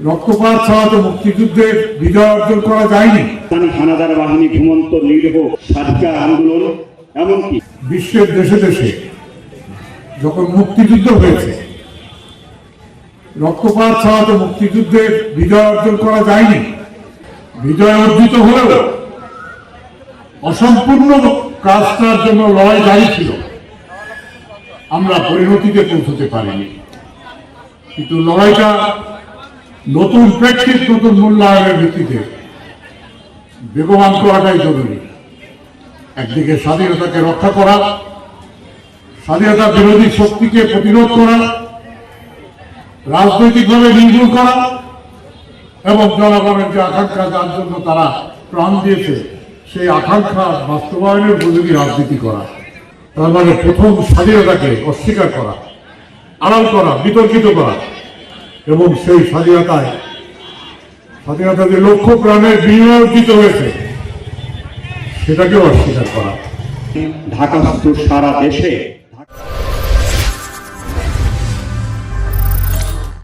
রক্তপাত ছাড়া তো মুক্তিযুদ্ধের বিজয় অর্জন করা যায়নি। হানাদার বাহিনী ঘুমন্ত নিরীহ স্বাধিকার আন্দোলন এমনকি বিশ্বের দেশে দেশে যখন মুক্তিযুদ্ধ হয়েছে, রক্তপাত ছাড়া তো মুক্তিযুদ্ধের বিজয় অর্জন করা যায়নি। বিজয় অর্জিত হলেও অসম্পূর্ণ কাজটার জন্য লড়াই জারি ছিল। আমরা পরিণতিতে পৌঁছতে পারিনি, কিন্তু লড়াইটা নতুন প্রেক্ষিত, নতুন মূল্যায়নের ভিত্তিতে বেগবান করাটাই জরুরি। একদিকে স্বাধীনতাকে রক্ষা করা, স্বাধীনতা বিরোধী শক্তিকে প্রতিরোধ করা, রাজনৈতিকভাবে নির্মূল করা এবং জনগণের যে আকাঙ্ক্ষা, যার জন্য তারা প্রাণ দিয়েছে, সেই আকাঙ্ক্ষা বাস্তবায়নের উপযোগী রাজনীতি করা। তার মানে প্রথম স্বাধীনতাকে অস্বীকার করা, আড়াল করা, বিতর্কিত করা এবং সেই স্বাধীনতা যে লক্ষ প্রাণের বিনিময়ে অর্জিত হয়েছে সেটাকেও অস্বীকার করা। ঢাকা সারা দেশে